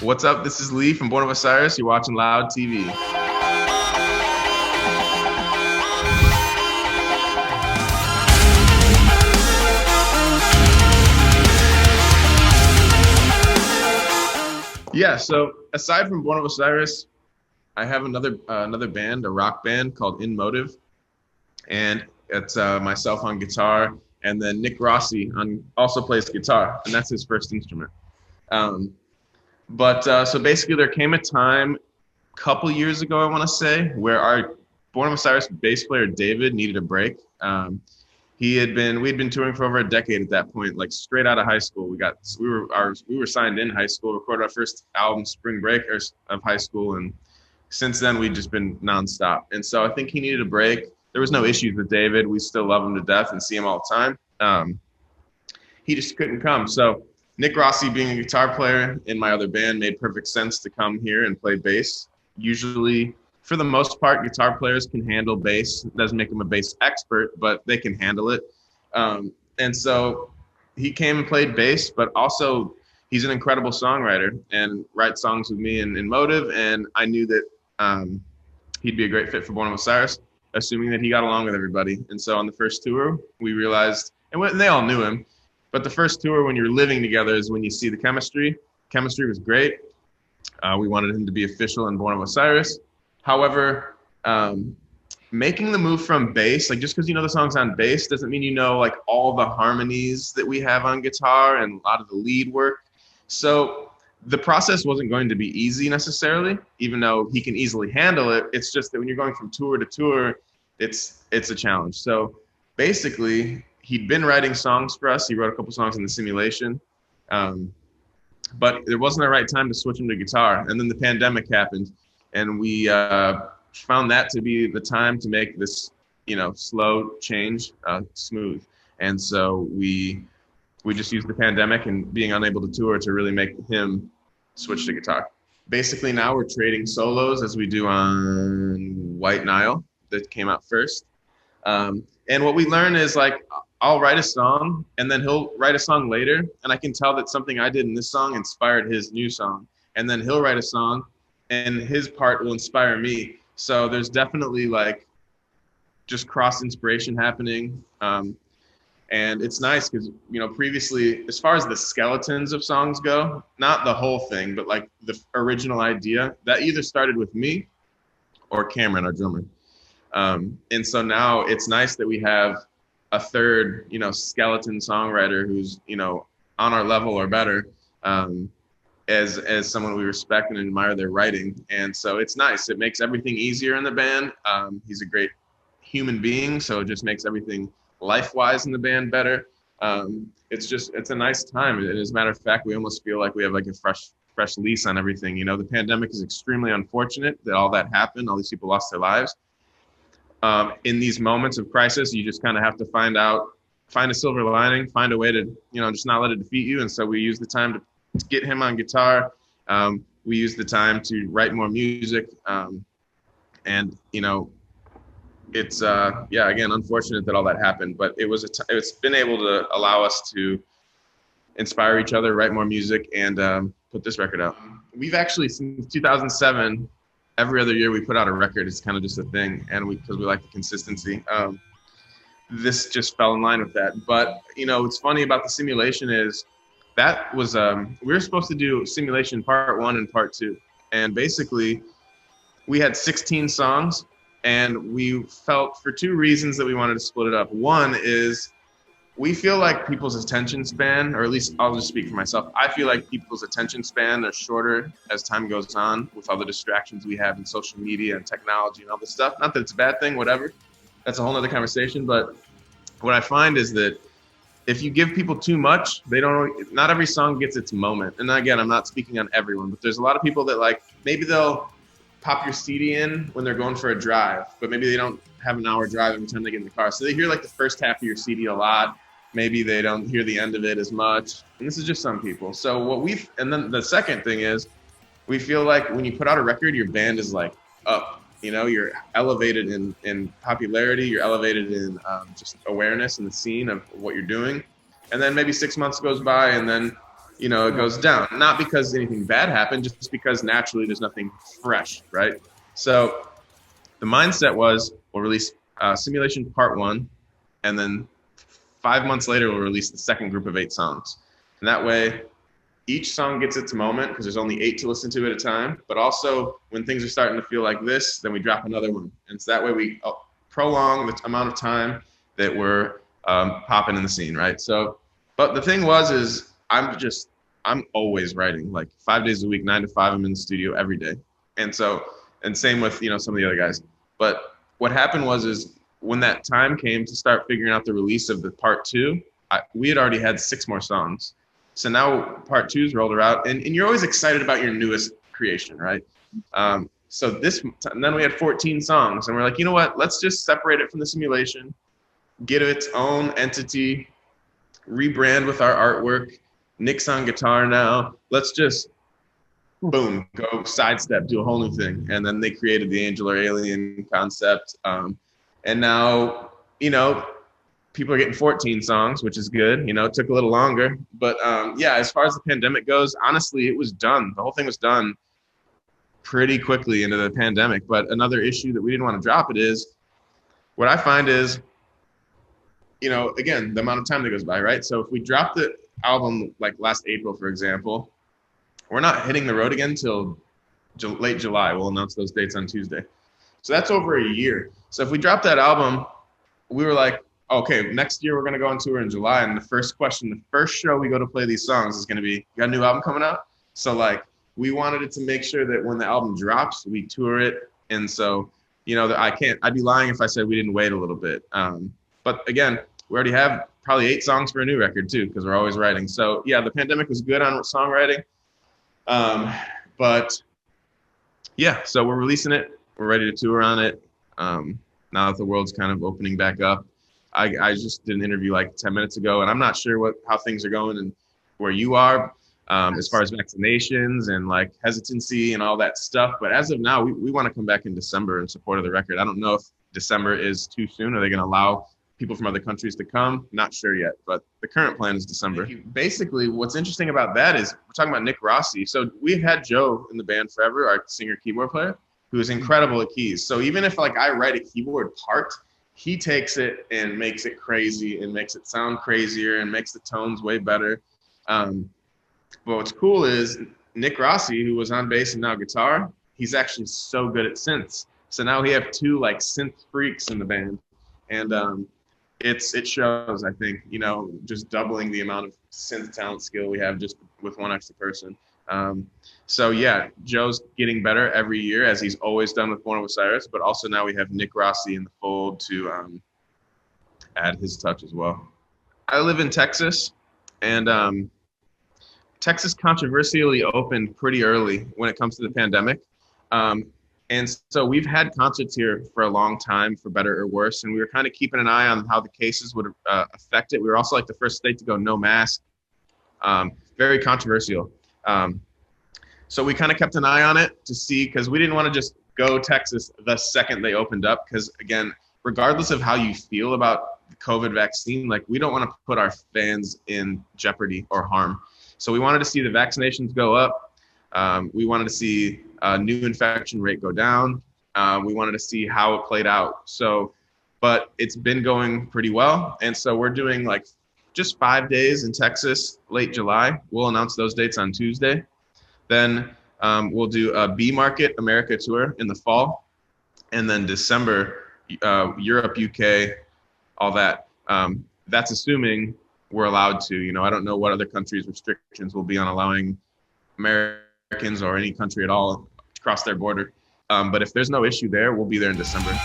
What's up? This is Lee from Born of Osiris. You're watching Loud TV. Yeah, so aside from Born of Osiris, I have another band, a rock band called In Motive, and it's myself on guitar, and then Nick Rossi also plays guitar, and that's his first instrument. So basically there came a time a couple years ago, I want to say, where our Born of Osiris bass player David needed a break. We'd been touring for over a decade at that point, like straight out of high school. We were signed in high school, recorded our first album spring break of high school, and since then we've just been nonstop. And so I think he needed a break. There was no issues with David. We still love him to death and see him all the time. He just couldn't come. So Nick Rossi, being a guitar player in my other band, made perfect sense to come here and play bass. Usually, for the most part, guitar players can handle bass. It doesn't make them a bass expert, but they can handle it. And so he came and played bass, but also he's an incredible songwriter and writes songs with me in Motive. And I knew that he'd be a great fit for Born of Osiris, assuming that he got along with everybody. And so on the first tour, we realized, and they all knew him, but the first tour when you're living together is when you see the chemistry. Chemistry was great. We wanted him to be official in Born of Osiris. However, making the move from bass, like just because you know the songs on bass doesn't mean you know like all the harmonies that we have on guitar and a lot of the lead work. So the process wasn't going to be easy necessarily, even though he can easily handle it. It's just that when you're going from tour to tour, it's a challenge. So basically, he'd been writing songs for us. He wrote a couple songs in the simulation, but there wasn't the right time to switch him to guitar. And then the pandemic happened. And we found that to be the time to make this, slow change smooth. And so we just used the pandemic and being unable to tour to really make him switch to guitar. Basically, now we're trading solos as we do on White Nile that came out first. And what we learn is like, I'll write a song and then he'll write a song later. And I can tell that something I did in this song inspired his new song. And then he'll write a song and his part will inspire me. So there's definitely like just cross inspiration happening. And it's nice because, previously, as far as the skeletons of songs go, not the whole thing, but like the original idea, that either started with me or Cameron, our drummer. And so now it's nice that we have a third, skeleton songwriter who's, on our level or better. As someone we respect and admire their writing. And so it's nice. It makes everything easier in the band. He's a great human being, so it just makes everything life-wise in the band better. It's a nice time. And as a matter of fact, we almost feel like we have like a fresh lease on everything. The pandemic is extremely unfortunate that all that happened. All these people lost their lives. In these moments of crisis, you just kind of have to find a silver lining, find a way to, just not let it defeat you. And so we use the time to get him on guitar. We use the time to write more music. It's again, unfortunate that all that happened, but it's been able to allow us to inspire each other, write more music, and put this record out. We've actually, since 2007, every other year we put out a record. It's kind of just a thing, and because we like the consistency. This just fell in line with that. But what's funny about the simulation is that was we were supposed to do simulation part 1 and part 2, and basically we had 16 songs, and we felt for 2 reasons that we wanted to split it up. One is we feel like people's attention span, or at least I'll just speak for myself, I feel like people's attention span are shorter as time goes on with all the distractions we have in social media and technology and all this stuff. Not that it's a bad thing, whatever. That's a whole other conversation. But what I find is that if you give people too much, not every song gets its moment. And again, I'm not speaking on everyone, but there's a lot of people that like, maybe they'll pop your CD in when they're going for a drive, but maybe they don't have an hour drive every time they get in the car. So they hear like the first half of your CD a lot. Maybe they don't hear the end of it as much. And this is just some people. So and then the second thing is we feel like when you put out a record, your band is like up. You're elevated in popularity, you're elevated in just awareness in the scene of what you're doing. And then maybe 6 months goes by and then it goes down. Not because anything bad happened, just because naturally there's nothing fresh, right? So the mindset was we'll release Simulation Part 1, and then 5 months later we'll release the second group of 8 songs. And that way each song gets its moment because there's only 8 to listen to at a time. But also when things are starting to feel like this, then we drop another one. And so that way we prolong the amount of time that we're popping in the scene, right? So, but the thing is I'm always writing, like 5 days a week, 9 to 5, I'm in the studio every day. And same with, some of the other guys. But what happened is when that time came to start figuring out the release of the Part 2, we had already had 6 more songs. So now Part 2's rolled around, and you're always excited about your newest creation, right? And then we had 14 songs, and we're like, you know what? Let's just separate it from the simulation, get its own entity, rebrand with our artwork. Nick's on guitar now. Let's just, boom, go sidestep, do a whole new thing. And then they created the angel or alien concept. And now, people are getting 14 songs, which is good. It took a little longer. But as far as the pandemic goes, honestly, it was done. The whole thing was done pretty quickly into the pandemic. But another issue that we didn't want to drop it is, what I find is, again, the amount of time that goes by, right? So if we drop the album like last April, for example, we're not hitting the road again till late July. We'll announce those dates on Tuesday. So that's over a year. So if we drop that album, we were like, okay, next year we're going to go on tour in July. And the first show we go to play these songs is going to be, you got a new album coming out? So like, we wanted it to make sure that when the album drops, we tour it. And so, I'd be lying if I said we didn't wait a little bit. But again, we already have probably 8 songs for a new record too, because we're always writing. So yeah, the pandemic was good on songwriting. But yeah, so we're releasing it. We're ready to tour on it. Now that the world's kind of opening back up. I just did an interview like 10 minutes ago, and I'm not sure how things are going and where you are as far as vaccinations and like hesitancy and all that stuff. But as of now, we want to come back in December in support of the record. I don't know if December is too soon. Are they going to allow people from other countries to come? Not sure yet, but the current plan is December. Basically, what's interesting about that is we're talking about Nick Rossi. So we've had Joe in the band forever, our singer keyboard player, who is incredible at keys. So even if like I write a keyboard part, he takes it and makes it crazy and makes it sound crazier and makes the tones way better. But what's cool is Nick Rossi, who was on bass and now guitar, he's actually so good at synths. So now we have 2 like synth freaks in the band. And it shows, I think, just doubling the amount of synth talent skill we have just with one extra person. So yeah, Joe's getting better every year, as he's always done with Born of Osiris, but also now we have Nick Rossi in the fold to add his touch as well. I live in Texas, and Texas controversially opened pretty early when it comes to the pandemic. And so we've had concerts here for a long time, for better or worse, and we were kind of keeping an eye on how the cases would affect it. We were also like the first state to go no mask, very controversial. So we kind of kept an eye on it to see, because we didn't want to just go Texas the second they opened up, because again, regardless of how you feel about the COVID vaccine, like we don't want to put our fans in jeopardy or harm. So we wanted to see the vaccinations go up. We wanted to see new infection rate go down. We wanted to see how it played out. So, but it's been going pretty well. And so we're doing like just 5 days in Texas, late July. We'll announce those dates on Tuesday. Then we'll do a B Market America tour in the fall. And then December, Europe, UK, all that. That's assuming we're allowed to. I don't know what other countries' restrictions will be on allowing Americans or any country at all to cross their border. But if there's no issue there, we'll be there in December.